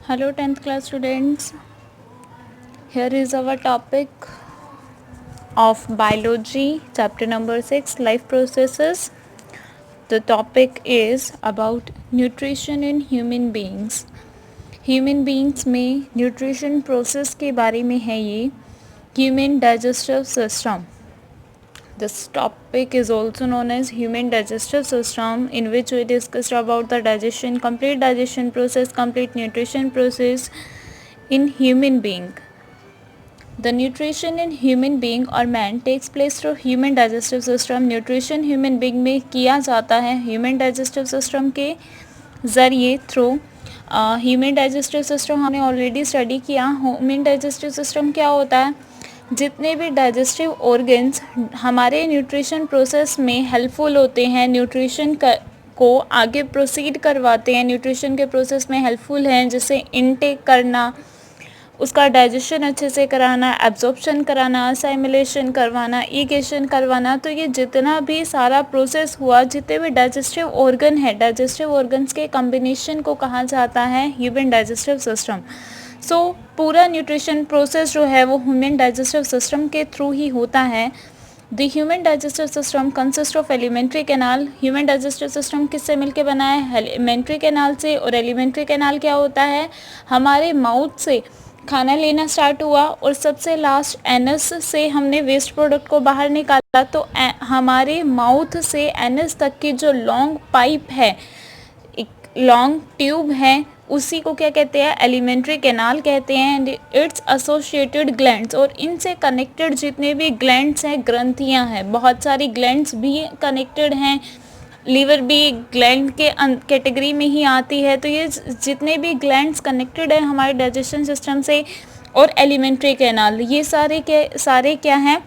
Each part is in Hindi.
Hello 10th class students. Here is our topic of biology, chapter number 6, life processes. The topic is about nutrition in human beings. Human beings में nutrition process के बारे में है ये human digestive system. This topic is also known as human digestive system, in which we discussed about the digestion, complete digestion process, complete nutrition process in human being. The nutrition in human being or man takes place through human digestive system. Nutrition human being में किया जाता है human digestive system के ज़रिए थ्रू. ह्यूमन डाइजेस्टिव सिस्टम हमने ऑलरेडी स्टडी किया. ह्यूमन डाइजेस्टिव सिस्टम क्या होता है? जितने भी डाइजेस्टिव ऑर्गन्स हमारे न्यूट्रिशन प्रोसेस में हेल्पफुल होते हैं, न्यूट्रिशन को आगे प्रोसीड करवाते हैं, न्यूट्रिशन के प्रोसेस में हेल्पफुल हैं, जैसे इनटेक करना, उसका डाइजेशन अच्छे से कराना, एब्जॉर्प्शन कराना, असाइमिलेशन करवाना, इगेशन करवाना. तो ये जितना भी सारा प्रोसेस हुआ, जितने भी डाइजेस्टिव ऑर्गन है, डाइजेस्टिव ऑर्गन्स के कम्बिनेशन को कहा जाता है ह्यूमन डाइजेस्टिव सिस्टम. सो पूरा न्यूट्रिशन प्रोसेस जो है वो ह्यूमन डाइजेस्टिव सिस्टम के थ्रू ही होता है. The human digestive system consist of alimentary canal. Human digestive system किससे मिलकर बना है? एलिमेंट्री कैनाल से. और एलिमेंट्री कैनाल क्या होता है? हमारे माउथ से खाना लेना स्टार्ट हुआ और सबसे लास्ट एनस से हमने वेस्ट प्रोडक्ट को बाहर निकाला. तो हमारे माउथ से एनस तक की जो लॉन्ग पाइप है, एक लॉन्ग ट्यूब है, उसी को क्या कहते हैं? एलिमेंट्री कैनाल कहते हैं. एंड इट्स एसोसिएटेड ग्लैंड्स, और इनसे कनेक्टेड जितने भी ग्लैंड्स हैं, ग्रंथियां हैं, बहुत सारी ग्लैंड्स भी कनेक्टेड हैं. लीवर भी ग्लैंड के कैटेगरी में ही आती है. तो ये जितने भी ग्लैंड्स कनेक्टेड हैं हमारे डाइजेशन सिस्टम से, और एलिमेंट्री कैनाल, ये सारे क्या हैं?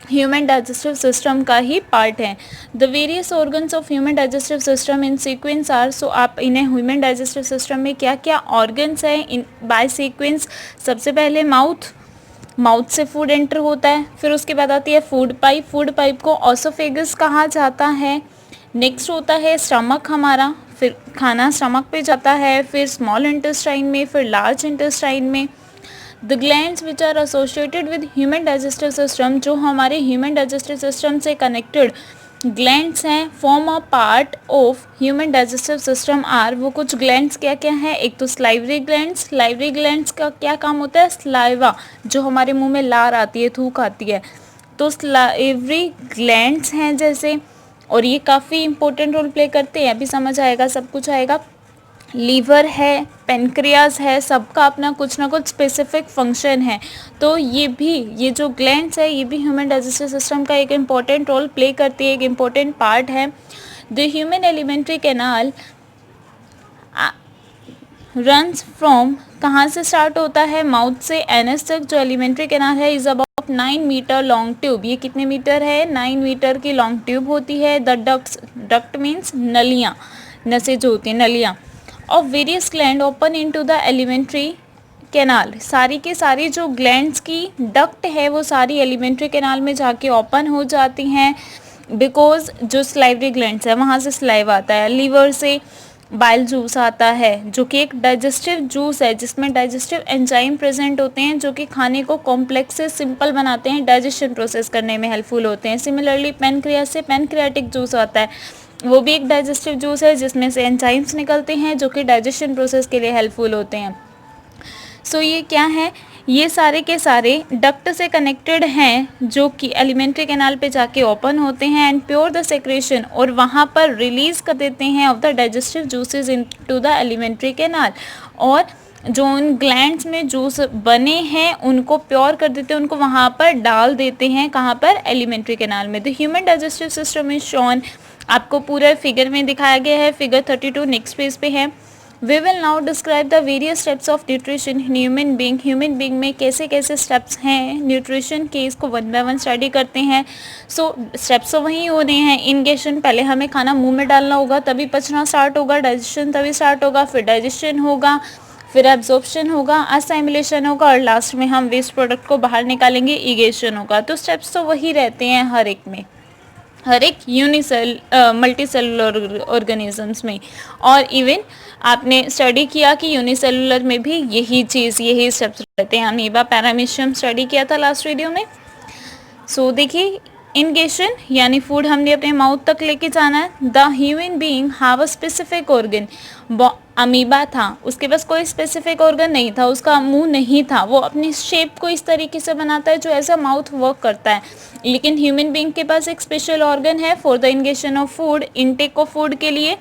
ह्यूमन डाइजेस्टिव सिस्टम का ही पार्ट है. The various organs of human digestive system in sequence are. So आप इन्हें ह्यूमन डाइजेस्टिव सिस्टम में क्या क्या ऑर्गन्स हैं इन बाय सीक्वेंस? सबसे पहले माउथ से फूड एंटर होता है. फिर उसके बाद आती है फूड पाइप. फूड पाइप को ऑसोफेगस कहा जाता है. नेक्स्ट होता है स्टमक हमारा. फिर खाना स्टमक पे जाता है, फिर स्मॉल इंटेस्टाइन में, फिर लार्ज इंटेस्टाइन में. The glands which are associated with human digestive system, जो हमारे ह्यूमन डाइजेस्टिव सिस्टम से कनेक्टेड ग्लैंड्स हैं, form a part of human digestive system are. वो कुछ ग्लैंड्स क्या क्या हैं? एक तो स्लाइवरी ग्लैंड्स. स्लाइवरी ग्लैंड्स का क्या काम होता है? स्लाइवा, जो हमारे मुंह में लार आती है, थूक आती है, तो स्लाइवरी ग्लैंड्स हैं जैसे. और ये काफ़ी इंपॉर्टेंट रोल प्ले करते हैं, अभी समझ आएगा, सब कुछ आएगा. लीवर है, पेनक्रियाज है, सबका अपना कुछ ना कुछ स्पेसिफिक फंक्शन है. तो ये जो ग्लैंड्स है, ये भी ह्यूमन डाइजेस्टिव सिस्टम का एक इम्पॉर्टेंट रोल प्ले करती है, एक इम्पॉर्टेंट पार्ट है. The human alimentary canal runs from, कहाँ से स्टार्ट होता है? माउथ से एनस तक. जो एलिमेंट्री कैनाल है is about 9 metre long tube. ये कितने मीटर है? 9 मीटर की लॉन्ग ट्यूब होती है. द डक्ट मीन्स नलियाँ, नसें जो होती हैं, नलियाँ. Of various gland open into the alimentary canal. सारी के सारी जो ग्लैंड्स की डक्ट है वो सारी एलिमेंट्री कैनाल में जाके ओपन हो जाती हैं. बिकॉज जो स्लाइवरी ग्लैंड्स है वहाँ से स्लाइव आता है. लीवर से बाइल जूस आता है, जो कि एक डाइजेस्टिव जूस है जिसमें डाइजेस्टिव एंजाइम प्रेजेंट होते हैं, जो कि खाने को कॉम्प्लेक्स से सिंपल बनाते हैं, डाइजेशन प्रोसेस करने में हेल्पफुल होते हैं. सिमिलरली पेनक्रियास से पेनक्रियाटिक जूस आता है, वो भी एक डाइजेस्टिव जूस है जिसमें से एंजाइम्स निकलते हैं जो कि डाइजेशन प्रोसेस के लिए हेल्पफुल होते हैं. सो ये क्या है? ये सारे के सारे डक्ट से कनेक्टेड हैं, जो कि एलिमेंट्री कैनाल पे जाके ओपन होते हैं एंड प्योर द सेक्रेशन, और वहाँ पर रिलीज कर देते हैं of the digestive juices into the alimentary canal. और जो उन ग्लैंड्स में जूस बने हैं उनको प्योर कर देते हैं, उनको वहाँ पर डाल देते हैं. कहाँ पर? एलिमेंट्री कैनाल में. The human digestive system is shown, आपको पूरा फिगर में दिखाया गया है. फिगर 32 नेक्स्ट पेज पे है. We will now describe the various steps of nutrition in human being. Human being में कैसे कैसे स्टेप्स हैं न्यूट्रिशन के, इसको वन बाय वन स्टडी करते हैं. सो स्टेप्स तो वही हो रहे हैं. इनगेशन, पहले हमें खाना मुंह में डालना होगा, तभी पचना स्टार्ट होगा. डाइजेशन तभी स्टार्ट होगा, फिर डाइजेशन होगा, फिर एब्जॉर्प्शन होगा, असाइमिलेशन होगा, और लास्ट में हम वेस्ट प्रोडक्ट को बाहर निकालेंगे, इगेशन होगा. तो स्टेप्स तो वही रहते हैं हर एक में. हर एक मल्टी सेलुलर ऑर्गेनिजम्स में। और इवन आपने स्टडी किया कि यूनिसेलुलर में भी यही स्टेप्स रहते हैं। अमीबा पैरामीशियम स्टडी किया था लास्ट वीडियो में। सो देखिए, इंगेशन यानी फूड हमने अपने माउथ तक लेके जाना है। The human being have a specific organ. Amoeba था, उसके पास कोई स्पेसिफिक ऑर्गन नहीं था, उसका मुंह नहीं था, वो अपनी शेप को इस तरीके से बनाता है जो ऐसा माउथ वर्क करता है। लेकिन ह्यूमन बीइंग के पास एक स्पेशल ऑर्गन है for the ingestion of food, intake of food के लिए,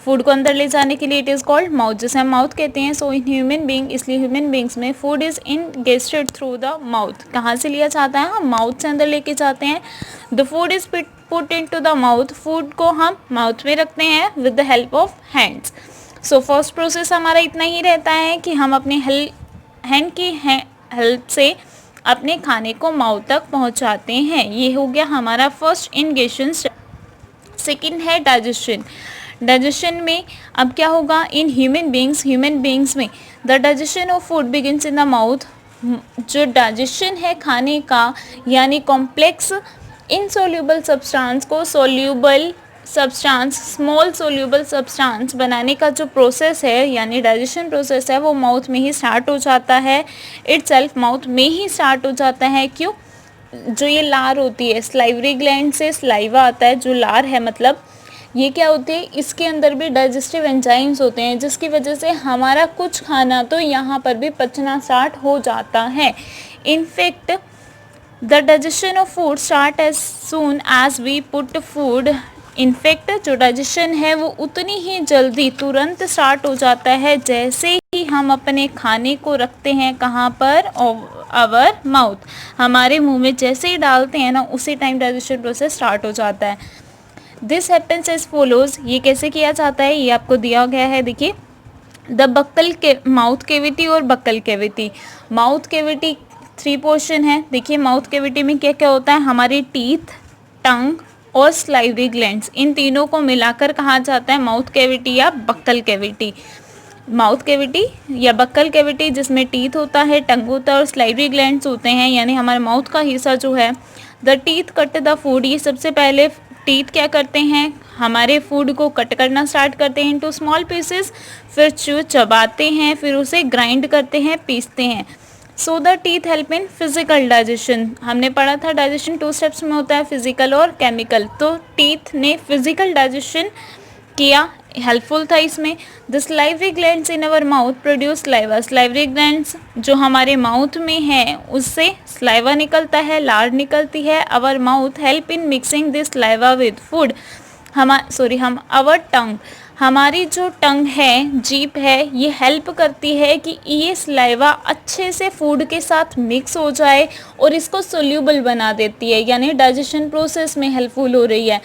फूड को अंदर ले जाने के लिए। इट इज़ कॉल्ड माउथ, जिसे हम माउथ कहते हैं। सो इन ह्यूमन बीइंग, इसलिए ह्यूमन बींग्स में food is ingested through the mouth. कहाँ से लिया जाता है? हम माउथ से अंदर लेके जाते हैं। The food is put into the mouth, food को हम माउथ में रखते हैं with the help of hands. So first process हमारा इतना ही रहता है कि हम अपने हैंड की हेल्प से अपने खाने को माउथ तक पहुंचाते हैं। ये हो गया हमारा फर्स्ट इंगेशन। सेकेंड है डाइजेशन। डाइजेशन में अब क्या होगा? इन ह्यूमन बींग्स में the digestion of food begins in the mouth. जो डाइजेशन है खाने का, यानी कॉम्प्लेक्स इनसोल्यूबल सब्सटेंस को soluble substance, small soluble substance बनाने का जो प्रोसेस है, यानी डाइजेशन प्रोसेस है, वो माउथ में ही स्टार्ट हो जाता है। इटसेल्फ माउथ में ही स्टार्ट हो जाता है। क्यों? जो ये लार होती है, स्लाइवरी ग्लैंड से स्लाइवा आता है, जो लार है मतलब ये क्या होती है, इसके अंदर भी डाइजेस्टिव एंजाइम्स होते हैं, जिसकी वजह से हमारा कुछ खाना तो यहाँ पर भी पचना स्टार्ट हो जाता है। In fact the digestion of food start as soon as we put food. In fact जो डाइजेशन है वो उतनी ही जल्दी, तुरंत स्टार्ट हो जाता है जैसे ही हम अपने खाने को रखते हैं। कहाँ पर? आवर माउथ, हमारे मुंह में जैसे ही डालते हैं ना, उसी टाइम डाइजेशन प्रोसेस स्टार्ट हो जाता है। This happens as follows. ये कैसे किया जाता है ये आपको दिया गया है, देखिए। द बक्कल के माउथ कैविटी और buccal cavity. Mouth cavity 3 portion है। देखिए माउथ कैविटी में क्या क्या होता है? हमारी टीथ, टंग और स्लाइवरी ग्लैंड्स, इन तीनों को मिलाकर कहा जाता है माउथ कैविटी या बक्कल कैविटी। माउथ कैविटी या बक्कल कैविटी, जिसमें टीथ होता है, टंग होता है और स्लाइवरी ग्लैंड्स होते हैं, यानी हमारे माउथ का हिस्सा जो है। The teeth cut the food. ये सबसे पहले टीथ क्या करते हैं? हमारे फूड को कट करना स्टार्ट करते हैं इनटू स्मॉल पीसेस, फिर चबाते हैं, फिर उसे ग्राइंड करते हैं, पीसते हैं। So the teeth help in physical digestion. हमने पढ़ा था डाइजेशन 2 स्टेप्स में होता है, फिजिकल और केमिकल। तो टीथ ने फिजिकल डाइजेशन किया, हेल्पफुल था इसमें। The salivary glands in our mouth produce saliva. Salivary glands जो हमारे माउथ में है, उससे स्लाइवा निकलता है, लार निकलती है। Our mouth help in mixing this saliva with food. Our tongue, हमारी जो टंग है, जीभ है, ये हेल्प करती है कि ये स्लाइवा अच्छे से फूड के साथ मिक्स हो जाए और इसको सोल्यूबल बना देती है, यानी डाइजेशन प्रोसेस में हेल्पफुल हो रही है।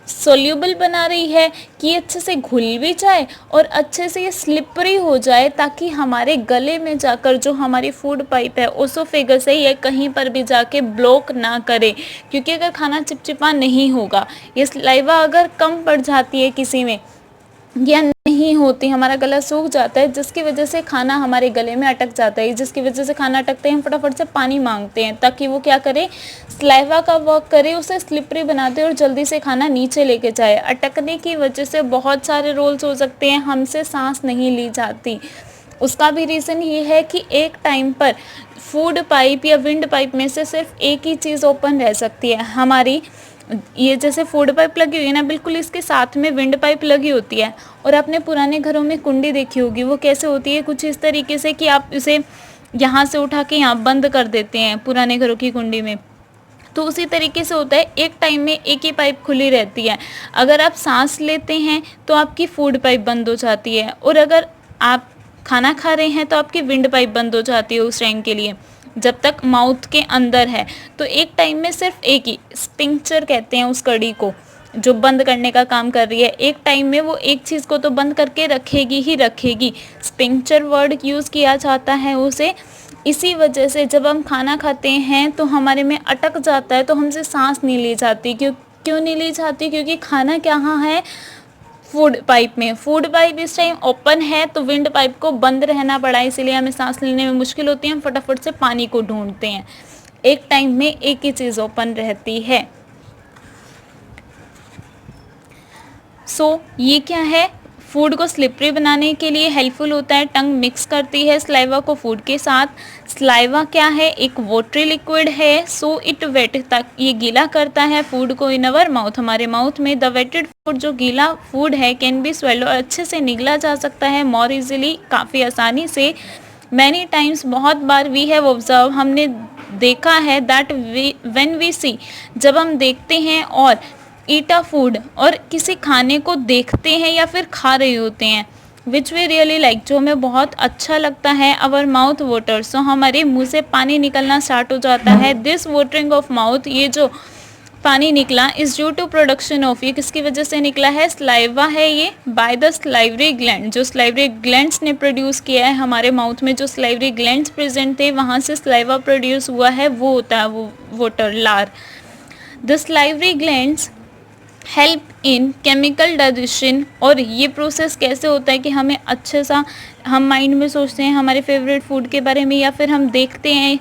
सोल्यूबल बना रही है कि अच्छे से घुल भी जाए और अच्छे से ये स्लिपरी हो जाए, ताकि हमारे गले में जाकर जो हमारी फूड पाइप है, ओसोफेगस है, ये कहीं पर भी जाके ब्लॉक ना करे। क्योंकि अगर खाना चिपचिपा नहीं होगा, ये स्लाइवा अगर कम पड़ जाती है किसी में या नहीं होती, हमारा गला सूख जाता है, जिसकी वजह से खाना हमारे गले में अटक जाता है। जिसकी वजह से खाना अटकते हैं, हम फटाफट से पानी मांगते हैं ताकि वो क्या करे, स्लाइवा का वर्क करे, उसे स्लिपरी बनाते और जल्दी से खाना नीचे लेके जाए। अटकने की वजह से बहुत सारे रोल्स हो सकते हैं, हमसे सांस नहीं ली जाती। उसका भी रीज़न ये है कि एक टाइम पर फूड पाइप या विंड पाइप में से सिर्फ एक ही चीज़ ओपन रह सकती है। हमारी ये जैसे फूड पाइप लगी हुई है ना, बिल्कुल इसके साथ में विंड पाइप लगी होती है। और आपने पुराने घरों में कुंडी देखी होगी, वो कैसे होती है? कुछ इस तरीके से कि आप इसे यहाँ से उठा के यहाँ बंद कर देते हैं पुराने घरों की कुंडी में। तो उसी तरीके से होता है, एक टाइम में एक ही पाइप खुली रहती है। अगर आप सांस लेते हैं तो आपकी फूड पाइप बंद हो जाती है, और अगर आप खाना खा रहे हैं तो आपकी विंड पाइप बंद हो जाती है उस टाइम के लिए, जब तक माउथ के अंदर है। तो एक टाइम में सिर्फ एक ही, स्पिंक्चर कहते हैं उस कड़ी को, जो बंद करने का काम कर रही है। एक टाइम में वो एक चीज़ को तो बंद करके रखेगी ही रखेगी। स्पिंक्चर वर्ड यूज़ किया जाता है उसे। इसी वजह से जब हम खाना खाते हैं तो हमारे में अटक जाता है, तो हमसे सांस नहीं ली जाती। क्यों नहीं ली जाती? क्योंकि खाना कहाँ है, फूड पाइप में। फूड पाइप इस टाइम ओपन है, तो विंड पाइप को बंद रहना पड़ा, इसीलिए हमें सांस लेने में मुश्किल होती है। हम फटाफट से पानी को ढूंढते हैं। एक टाइम में एक ही चीज़ ओपन रहती है। ये क्या है, फूड को स्लिपरी बनाने के लिए हेल्पफुल होता है। टंग मिक्स करती है स्लाइवा को फूड के साथ। स्लाइवा क्या है, एक वाटरी लिक्विड है, सो इट वेट, तक ये गीला करता है फूड को इन अवर माउथ, हमारे माउथ में। द वेटेड फूड, जो गीला फूड है, कैन बी स्वेलो, अच्छे से निगला जा सकता है, मोर इजीली, काफ़ी आसानी से। मैनी टाइम्स, बहुत बार, वी हैव ऑब्जर्व, हमने देखा है, दैट व्हेन वी सी, जब हम देखते हैं और ईट अ फूड, और किसी खाने को देखते हैं या फिर खा रहे होते हैं, विच वी रियली लाइक, जो हमें बहुत अच्छा लगता है, आवर माउथ वाटर, सो हमारे मुंह से पानी निकलना स्टार्ट हो जाता है। दिस वाटरिंग ऑफ माउथ, ये जो पानी निकला, is due to production of, ये किसकी वजह से निकला है, स्लाइवा है ये, बाय द स्लाइवरी ग्लैंड, जो स्लाइवरी ग्लैंड्स ने प्रोड्यूस किया है, हमारे माउथ में जो स्लाइवरी ग्लैंड्स प्रेजेंट थे, वहाँ से स्लाइवा प्रोड्यूस हुआ है, वो होता है वो वाटर, लार। The salivary glands help in chemical digestion, और ये प्रोसेस कैसे होता है कि हमें अच्छे सा, हम माइंड में सोचते हैं हमारे फेवरेट फूड के बारे में, या फिर हम देखते हैं,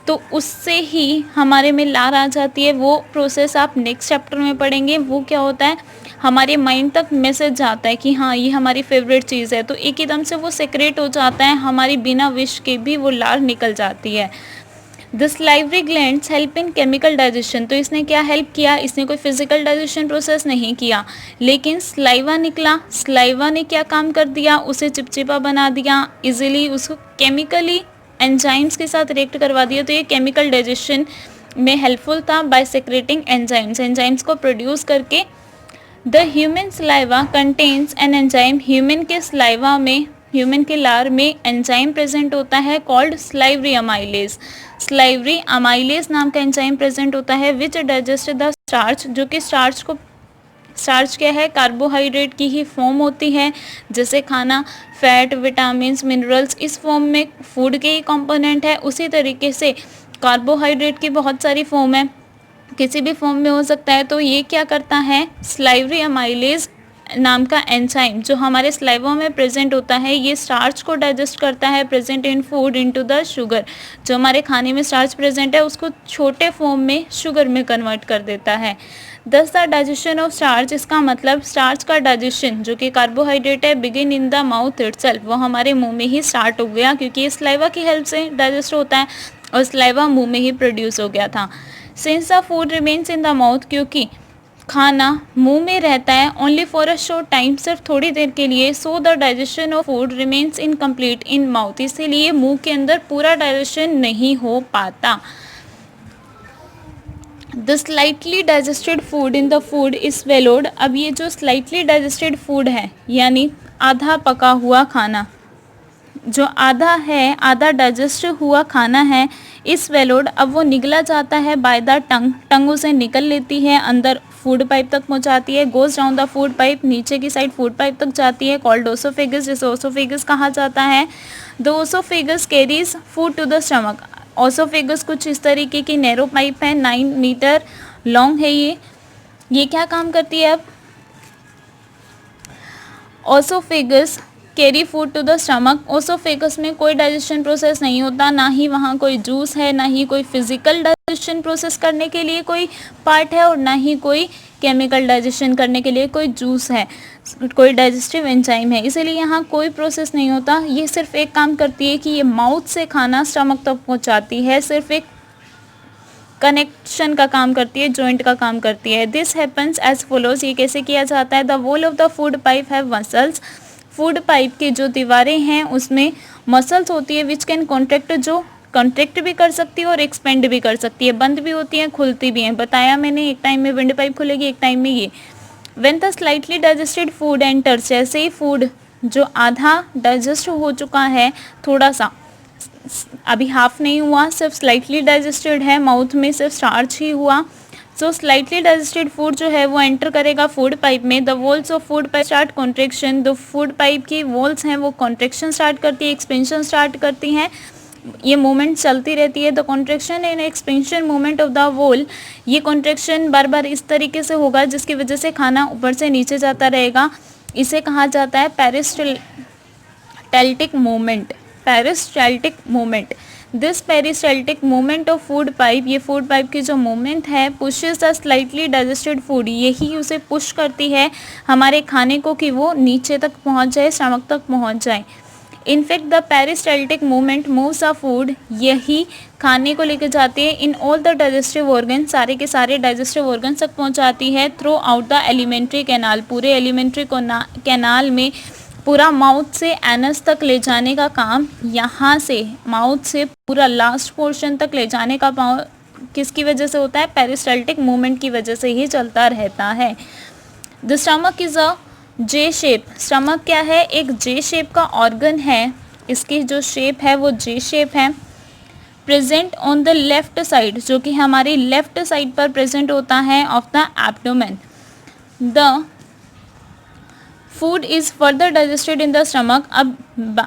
तो उससे ही हमारे में लार आ जाती है। वो प्रोसेस आप नेक्स्ट चैप्टर में पढ़ेंगे। वो क्या होता है, हमारे माइंड तक मैसेज जाता है कि हाँ ये हमारी फेवरेट चीज़ है, तो एक एकदम से वो सेक्रेट हो जाता है, हमारी बिना विश के भी वो लार निकल जाती है। The salivary glands help in chemical digestion, तो इसने क्या हेल्प किया, इसने कोई फिजिकल डाइजेशन प्रोसेस नहीं किया, लेकिन स्लाइवा निकला, स्लाइवा ने क्या काम कर दिया, उसे चिपचिपा बना दिया, इजीली उसको केमिकली एंजाइम्स के साथ रिएक्ट करवा दिया, तो ये केमिकल डाइजेशन में हेल्पफुल था, बाय सेक्रेटिंग एंजाइम्स, एंजाइम्स को प्रोड्यूस करके। The human saliva contains an enzyme, human के स्लाइवा में, ह्यूमन के लार में एंजाइम प्रेजेंट होता है, called salivary amylase, salivary amylase नाम का एंजाइम प्रेजेंट होता है, विच डाइजेस्ट द स्टार्च, जो कि स्टार्च को, स्टार्च क्या है, कार्बोहाइड्रेट की ही फॉर्म होती है, जैसे खाना फैट, विटामिन्स, मिनरल्स, इस फॉर्म में फूड के ही कंपोनेंट है, उसी तरीके से कार्बोहाइड्रेट की बहुत सारी फॉर्म है, किसी भी फॉर्म में हो सकता है। तो ये क्या करता है, स्लाइवरी अमाइलेज नाम का एंजाइम जो हमारे स्लाइवा में प्रेजेंट होता है, ये स्टार्च को डाइजेस्ट करता है, present in food into the sugar, जो हमारे खाने में स्टार्च प्रेजेंट है उसको छोटे फॉर्म में शुगर में कन्वर्ट कर देता है। दस द डाइजेशन ऑफ स्टार्च, इसका मतलब स्टार्च का डाइजेशन जो कि कार्बोहाइड्रेट है, begin in the mouth itself, वो हमारे मुंह में ही स्टार्ट हो गया, क्योंकि ये स्लाइवा की हेल्प से डाइजेस्ट होता है और स्लाइवा मुंह में ही प्रोड्यूस हो गया था। Since the food remains in the mouth, क्योंकि खाना मुंह में रहता है, only for a short time, सिर्फ थोड़ी देर के लिए, so the digestion of food remains incomplete in mouth, इसीलिए मुंह के अंदर पूरा डाइजेशन नहीं हो पाता। The slightly digested food in the food is swallowed, अब ये जो स्लाइटली डाइजेस्टेड फूड है, यानी आधा पका हुआ खाना, जो आधा है, आधा डाइजेस्ट हुआ खाना है, इस swallowed, अब वो निगला जाता है बाय द टंग, टंग उसे निकल लेती है, अंदर फूड पाइप तक पहुंचाती है, goes down the food pipe, नीचे की साइड फूड पाइप तक जाती है, कॉल्ड ओसोफेगस, जिसे ओसोफेगस कहा जाता है। The oesophagus carries food to the stomach, oesophagus कुछ इस तरीके की नैरो पाइप है, 9 मीटर लॉन्ग है ये क्या काम करती है, अब oesophagus carry food to the stomach, oesophagus में कोई डाइजेशन प्रोसेस नहीं होता, ना ही वहाँ कोई जूस है, ना ही कोई फिजिकल डाइजेशन प्रोसेस करने के लिए कोई पार्ट है, और ना ही कोई केमिकल डाइजेशन करने के लिए कोई जूस है, कोई डाइजेस्टिव एंजाइम है, इसीलिए यहाँ कोई प्रोसेस नहीं होता। ये सिर्फ एक काम करती है कि ये माउथ से खाना स्टमक तक पहुँचाती है, सिर्फ एक कनेक्शन का काम करती है, जॉइंट का काम करती है। दिस हैपन्स एज फॉलोज, ये कैसे किया जाता है, the wall of the food pipe have muscles, food pipe की जो दीवारें हैं उसमें मसल्स होती है, विच कैन कॉन्ट्रैक्ट, जो कॉन्ट्रैक्ट भी कर सकती है और एक्सपेंड भी कर सकती है, बंद भी होती है, खुलती भी हैं, बताया मैंने, एक टाइम में विंड पाइप खुलेगी, एक टाइम में ये। When the slightly digested food enters, जैसे ही फूड जो आधा डाइजेस्ट हो चुका है, थोड़ा सा, अभी हाफ नहीं हुआ, सिर्फ स्लाइटली डाइजेस्टेड है, माउथ में सिर्फ स्टार्च ही हुआ, सो स्लाइटली डाइजेस्टेड फूड जो है वो एंटर करेगा फूड पाइप में। The walls of food pipe start contraction, the food pipe की वॉल्स हैं वो कॉन्ट्रेक्शन स्टार्ट करती है, एक्सपेंशन स्टार्ट करती हैं, ये मूवमेंट चलती रहती है। The contraction and expansion movement of the wall, ये कॉन्ट्रेक्शन बार बार इस तरीके से होगा जिसकी वजह से खाना ऊपर से नीचे जाता रहेगा, इसे कहा जाता है peristaltic movement, peristaltic movement. This peristaltic movement of food pipe, ये फूड पाइप की जो मूवमेंट है, pushes the slightly digested food, यही उसे पुश करती है हमारे खाने को कि वो नीचे तक पहुंच जाए, स्टमक तक पहुंच जाए। In fact the peristaltic movement moves the food, यही खाने को लेकर जाती है in all the digestive organ, सारे के सारे डाइजेस्टिव ऑर्गन तक पहुंचाती है through out the alimentary canal, पूरे एलिमेंट्री कैनाल में पूरा माउथ से एनस तक ले जाने का काम, यहाँ से माउथ से पूरा लास्ट पोर्शन तक ले जाने का किसकी वजह से होता है? पेरिस्टाल्टिक मूवमेंट की वजह से ही चलता रहता है। The stomach is a J shape, stomach क्या है? एक जे शेप का ऑर्गन है, इसकी जो शेप है वो जे शेप है। Present on the left side, जो कि हमारी लेफ्ट साइड पर प्रेजेंट होता है of the abdomen. The food is further digested in the stomach, अब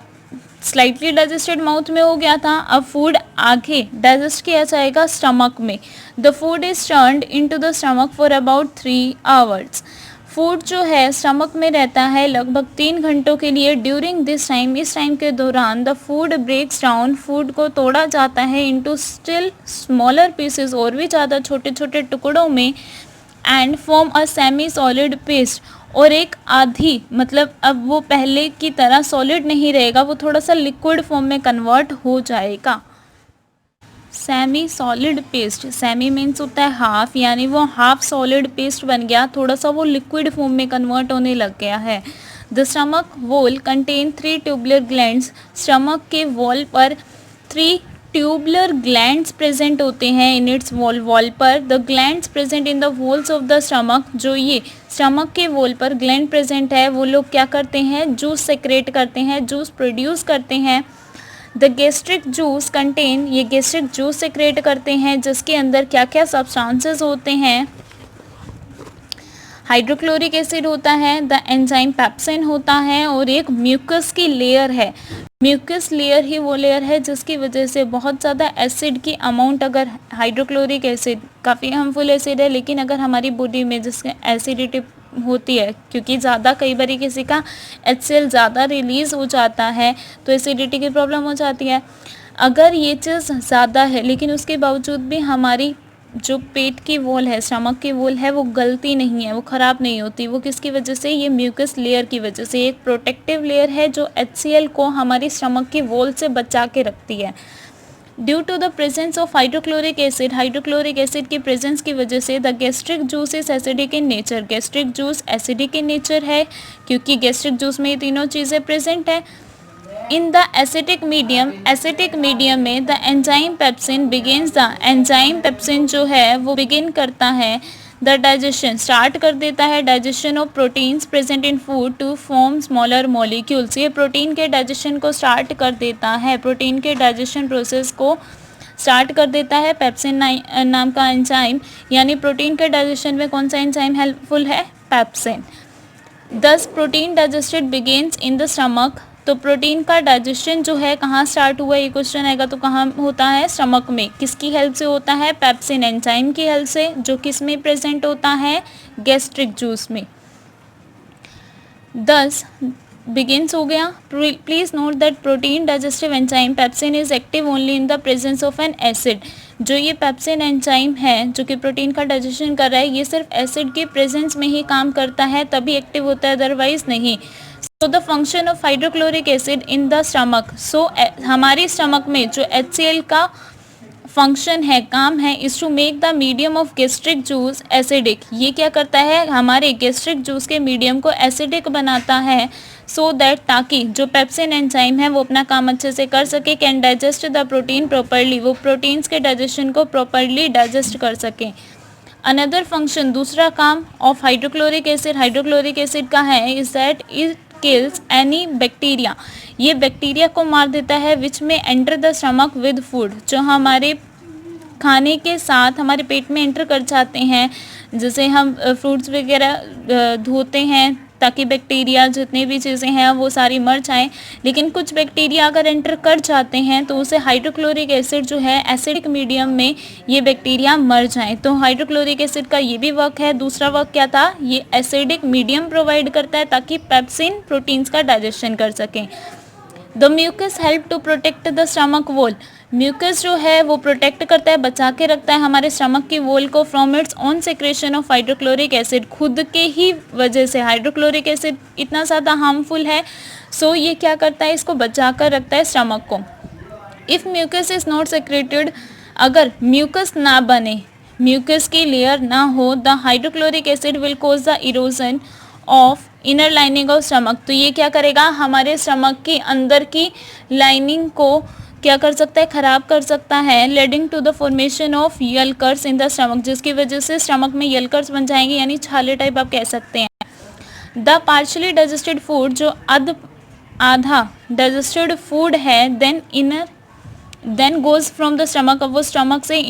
स्लाइटली डाइजेस्टेड माउथ में हो गया था, अब फूड आगे डाइजेस्ट किया जाएगा स्टमक में। The food is turned into the stomach for about 3 hours, food जो है स्टमक में रहता है लगभग 3 घंटों के लिए। ड्यूरिंग दिस टाइम, इस टाइम के दौरान the food breaks down, food को तोड़ा जाता है इनटू स्टिल स्मॉलर पीसेस, और भी ज़्यादा छोटे छोटे टुकड़ों में, and form a semi solid paste, और एक आधी, मतलब अब वो पहले की तरह सॉलिड नहीं रहेगा, वो थोड़ा सा लिक्विड फॉर्म में कन्वर्ट हो जाएगा। Semi solid paste, semi means होता है हाफ, यानी वो हाफ सॉलिड पेस्ट बन गया, थोड़ा सा वो लिक्विड फॉर्म में कन्वर्ट होने लग गया है। The stomach wall contain 3 tubular glands, stomach के वॉल पर 3 ट्यूबुलर ग्लैंड्स प्रेजेंट होते हैं इन इट्स वॉल पर। The glands present in the walls of the stomach, जो ये स्टमक के वॉल पर ग्लैंड प्रेजेंट है, वो लोग क्या करते हैं? जूस सेक्रेट करते हैं, जूस प्रोड्यूस करते हैं। द गैस्ट्रिक जूस कंटेन, ये गैस्ट्रिक जूस सेक्रेट करते हैं, जिसके अंदर क्या क्या सब्सटेंसेस होते हैं? हाइड्रोक्लोरिक एसिड होता है, द एंजाइम पेप्सिन होता है, और एक म्यूकस की लेयर है। म्यूकस लेयर ही वो लेयर है जिसकी वजह से बहुत ज़्यादा एसिड की अमाउंट, अगर हाइड्रोक्लोरिक एसिड काफ़ी हार्मफुल एसिड है, लेकिन अगर हमारी बॉडी में जिसके एसिडिटी होती है, क्योंकि ज़्यादा कई बार किसी का HCl ज़्यादा रिलीज़ हो जाता है तो एसिडिटी की प्रॉब्लम हो जाती है। अगर ये चीज़ ज़्यादा है लेकिन उसके बावजूद भी हमारी जो पेट की वॉल है, स्टमक की वॉल है, वो गलती नहीं है, वो ख़राब नहीं होती, वो किसकी वजह से? ये म्यूकस लेयर की वजह से। एक प्रोटेक्टिव लेयर है जो HCl को हमारी स्टमक की वॉल से बचा के रखती है। Due to the presence of hydrochloric acid, hydrochloric acid की प्रेजेंस की वजह से the gastric juice is acidic in nature, gastric juice acidic in nature है, क्योंकि गैस्ट्रिक जूस में ये तीनों चीज़ें प्रेजेंट है। In the acidic medium, acidic medium में the enzyme pepsin begins, the enzyme pepsin जो है वो बिगिन करता है द डाइजेशन, स्टार्ट कर देता है digestion of proteins present in food to form smaller molecules, ये प्रोटीन के डाइजेशन को स्टार्ट कर देता है, प्रोटीन के डाइजेशन प्रोसेस को स्टार्ट कर देता है पेप्सिन नाम का एंजाइम। यानी प्रोटीन के डाइजेशन में कौन सा एंजाइम हेल्पफुल है? पेप्सिन। दस protein digested begins in the stomach, तो प्रोटीन का डाइजेशन जो है कहाँ स्टार्ट हुआ, ये क्वेश्चन आएगा तो कहाँ होता है? स्टमक में। किसकी हेल्प से होता है? पेप्सिन एंजाइम की हेल्प से, जो किस में प्रेजेंट होता है? गैस्ट्रिक जूस में। 10 बिगिन्स हो गया। Please note that protein digestive enzyme pepsin is active only in the presence of N acid, जो ये पेप्सिन एंजाइम है जो कि प्रोटीन का डाइजेशन कर रहा है, ये सिर्फ एसिड के प्रेजेंस में ही काम करता है, तभी एक्टिव होता है, अदरवाइज नहीं। So the function of hydrochloric acid in the stomach, so हमारी स्टमक में जो HCl का फंक्शन है, काम है, is to make the medium of gastric juice acidic, ये क्या करता है? हमारे गैस्ट्रिक जूस के मीडियम को एसिडिक बनाता है, सो दैट, ताकि जो पेप्सिन एंजाइम है वो अपना काम अच्छे से कर सके, can digest the protein properly, वो प्रोटीन्स के डाइजेशन को प्रॉपरली डाइजेस्ट कर सके। अनदर फंक्शन, दूसरा काम of hydrochloric acid, hydrochloric acid का है, is that it kills any bacteria, ये बैक्टीरिया को मार देता है, विच में enter the stomach with food, जो हमारे खाने के साथ हमारे पेट में एंटर कर जाते हैं। जैसे हम फ्रूट्स वगैरह धोते हैं ताकि बैक्टीरिया जितनी भी चीज़ें हैं वो सारी मर जाएं, लेकिन कुछ बैक्टीरिया अगर एंटर कर जाते हैं तो उसे हाइड्रोक्लोरिक एसिड जो है एसिडिक मीडियम में ये बैक्टीरिया मर जाएं। तो हाइड्रोक्लोरिक एसिड का ये भी वर्क है। दूसरा वर्क क्या था? ये एसिडिक मीडियम प्रोवाइड करता है ताकि पेप्सिन प्रोटीन्स का डाइजेशन कर सकें। The mucus help to protect the stomach wall, mucus जो है वो प्रोटेक्ट करता है, बचा के रखता है हमारे स्टमक की वॉल को from its on secretion of hydrochloric acid. खुद के ही वजह से हाइड्रोक्लोरिक एसिड इतना ज़्यादा हार्मफुल है, सो ये क्या करता है, इसको बचा कर रखता है स्टमक को। If mucus is not secreted, अगर म्यूकस ना बने, म्यूकस की लेयर ना हो, the hydrochloric acid will cause the erosion of inner lining of stomach. तो ये क्या करेगा, हमारे स्टमक की अंदर की लाइनिंग को क्या कर सकता है, खराब कर सकता है, leading to the formation of ulcers in the stomach, जिसकी वजह से स्टमक में यलकर्स बन जाएंगे, यानी छाले टाइप आप कह सकते हैं। द पार्शली डाइजेस्टेड फूड, जो आधा डाइजेस्टेड फूड है, then goes from the stomach, अब वो स्टमक से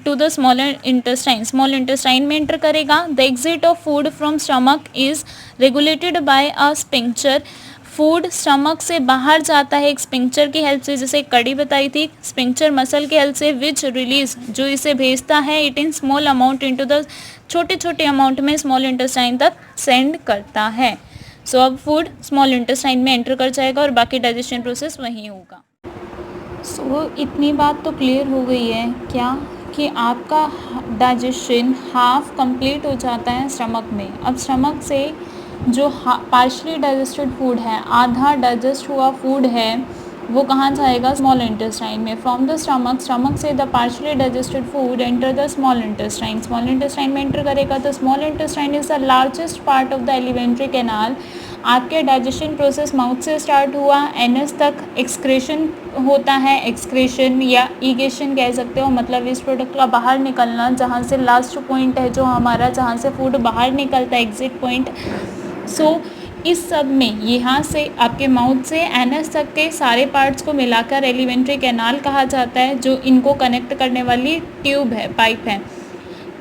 to the smaller intestine, small intestine में एंटर करेगा। The exit of food from stomach is regulated by a sphincter, food stomach से बाहर जाता है एक स्पिंक्चर की हेल्प से, जैसे कड़ी बताई थी, स्पिंक्चर मसल की हेल्प से, विच रिलीज, जो इसे भेजता है it in small amount into the, छोटे छोटे अमाउंट में स्मॉल इंटेस्टाइन तक सेंड करता है। सो अब फूड स्मॉल इंटेस्टाइन में एंटर कर जाएगा और बाकी डाइजेशन प्रोसेस वहीं होगा। सो इतनी बात तो क्लियर हो गई है क्या, कि आपका डाइजेशन हाफ कंप्लीट हो जाता है स्टमक में। अब स्टमक से जो पार्शली डाइजेस्टेड फूड है, आधा डाइजेस्ट हुआ फूड है, वो कहाँ जाएगा, स्मॉल इंटेस्टाइन में। फ्रॉम द स्टमक, स्टमक से the partially digested food enter the small intestine, small intestine में एंटर करेगा। The small intestine is the largest part of the alimentary canal. आपके डाइजेशन प्रोसेस माउथ से स्टार्ट हुआ, एनस तक एक्सक्रेशन होता है, एक्सक्रेशन या ईगेशन कह सकते हो, मतलब वेस्ट प्रोडक्ट का बाहर निकलना, जहाँ से लास्ट पॉइंट है जो हमारा, जहाँ से फूड बाहर निकलता है, एग्जिट पॉइंट। सो इस सब में यहाँ से आपके माउथ से एनस तक के सारे पार्ट्स को मिलाकर एलिमेंट्री कैनाल कहा जाता है, जो इनको कनेक्ट करने वाली ट्यूब है, पाइप है।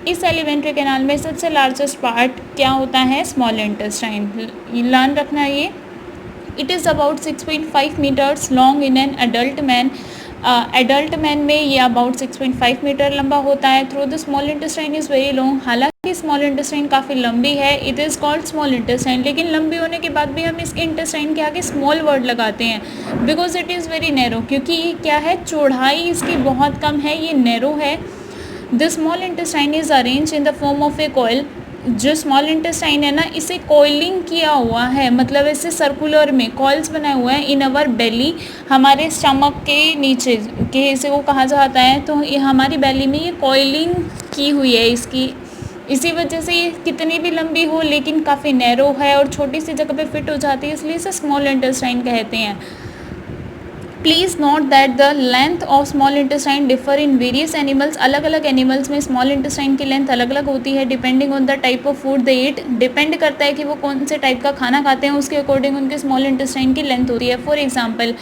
इस एलिमेंट्री कैनाल में सबसे लार्जेस्ट पार्ट क्या होता है, स्मॉल इंटेस्टाइन। लर्न रखना ये, it is about 6.5 metres long in an adult man. Adult man में ये अबाउट 6.5 मीटर लंबा होता है। Through the small intestine is very long, हालांकि स्मॉल इंटेस्टाइन काफ़ी लंबी है, it is called small intestine, लेकिन लंबी होने के बाद भी हम इसके इंटेस्टाइन के आगे स्मॉल वर्ड लगाते हैं, because it is very narrow, क्योंकि ये क्या है, चौड़ाई इसकी बहुत कम है, ये नैरो है। The small intestine is arrange in the form of A coil. जो स्मॉल इंटेस्टाइन है ना, इसे कॉइलिंग किया हुआ है, मतलब ऐसे सर्कुलर में कॉइल्स बनाए हुए हैं इन अवर बेली, हमारे स्टमक के नीचे के इसे वो कहा जाता है। तो ये हमारी बेली में ये कॉइलिंग की हुई है इसकी, इसी वजह से ये कितनी भी लंबी हो लेकिन काफ़ी नैरो है और छोटी सी जगह पे फिट हो जाती है, इसलिए इसे स्मॉल इंटेस्टाइन कहते हैं। Please note that the length of small intestine differ in various animals. अलग अलग एनिमल्स में स्मॉल इंटेस्टाइन की लेंथ अलग अलग होती है, depending on the type of food they eat. Depend करता है कि वो कौन से टाइप का खाना खाते हैं, उसके अकॉर्डिंग उनके स्मॉल इंटेस्टाइन की लेंथ होती है। For example,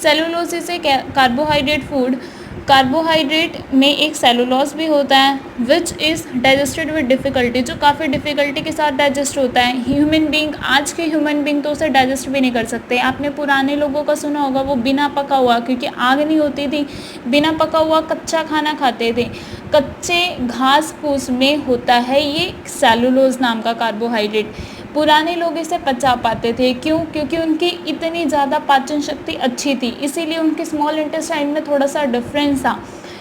cellulose is a carbohydrate food. Carbohydrate में एक सेलुलोज भी होता है, which is digested with difficulty, जो काफ़ी डिफ़िकल्टी के साथ डाइजेस्ट होता है। ह्यूमन बींग, आज के ह्यूमन बींग तो उसे डाइजेस्ट भी नहीं कर सकते। आपने पुराने लोगों का सुना होगा, वो बिना पका हुआ, क्योंकि आग नहीं होती थी, बिना पका हुआ कच्चा खाना खाते थे। कच्चे घास फूस में होता है ये सेलुलोज नाम का कार्बोहाइड्रेट। पुराने लोग इसे पचा पाते थे, क्यों, क्योंकि उनकी इतनी ज़्यादा पाचन शक्ति अच्छी थी, इसीलिए उनके स्मॉल इंटेस्टाइन में थोड़ा सा डिफरेंस था।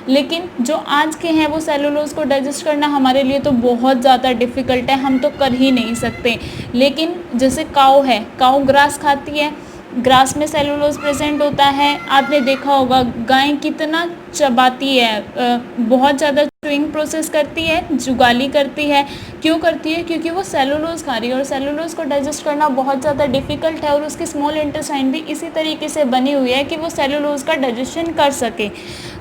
लेकिन जो आज के हैं वो सेलुलोज को डाइजेस्ट करना हमारे लिए तो बहुत ज़्यादा डिफ़िकल्ट है, हम तो कर ही नहीं सकते। लेकिन जैसे काऊ है, काऊ ग्रास खाती है, ग्रास में सेलुलोज प्रेजेंट होता है। आपने देखा होगा गाय कितना चबाती है, बहुत ज़्यादा च्यूइंग प्रोसेस करती है, जुगाली करती है। क्यों करती है, क्योंकि वो सेलुलोज खा रही है और सेलुलोज को डाइजेस्ट करना बहुत ज़्यादा डिफ़िकल्ट है, और उसकी स्मॉल इंटेस्टाइन भी इसी तरीके से बनी हुई है कि वो सेलुलोज का डाइजेशन कर सके।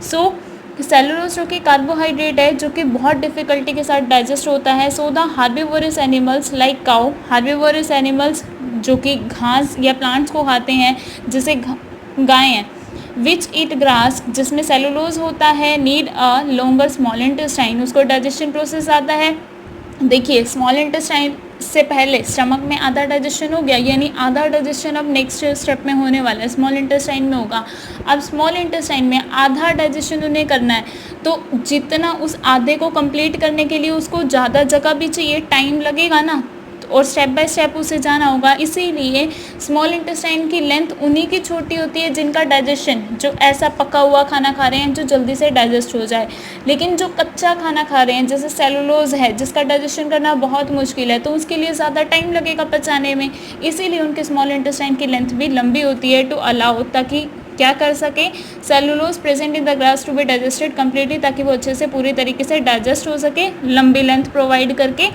सो सेलुलोज जो कि कार्बोहाइड्रेट है, जो कि बहुत डिफ़िकल्टी के साथ डाइजेस्ट होता है। So the herbivores animals like cow, herbivores animals जो कि घास या प्लांट्स को खाते हैं, जैसे गाय हैं, विच ईट ग्रास, जिसमें सेलुलोज होता है, need a longer small intestine, उसको डाइजेशन प्रोसेस आता है। देखिए, स्मॉल इंटेस्टाइन से पहले स्टमक में आधा डाइजेशन हो गया, यानी आधा डाइजेशन अब नेक्स्ट स्टेप में होने वाला है, स्मॉल इंटेस्टाइन में होगा। अब स्मॉल इंटेस्टाइन में आधा डाइजेशन उन्हें करना है, तो जितना उस आधे को कंप्लीट करने के लिए उसको ज़्यादा जगह भी चाहिए, टाइम लगेगा ना, और स्टेप बाय स्टेप उसे जाना होगा। इसीलिए स्मॉल इंटेस्टाइन की लेंथ उन्हीं की छोटी होती है जिनका डाइजेशन, जो ऐसा पका हुआ खाना खा रहे हैं जो जल्दी से डाइजेस्ट हो जाए। लेकिन जो कच्चा खाना खा रहे हैं जैसे सेलुलोज है जिसका डाइजेशन करना बहुत मुश्किल है, तो उसके लिए ज़्यादा टाइम लगेगा पचाने में, इसीलिए उनके स्मॉल इंटेस्टाइन की लेंथ भी लंबी होती है टू अलाउ, ताकि क्या कर सके, cellulose present in the grass to be digested completely, ताकि वो अच्छे से पूरी तरीके से डाइजेस्ट हो सके, लंबी लेंथ प्रोवाइड करके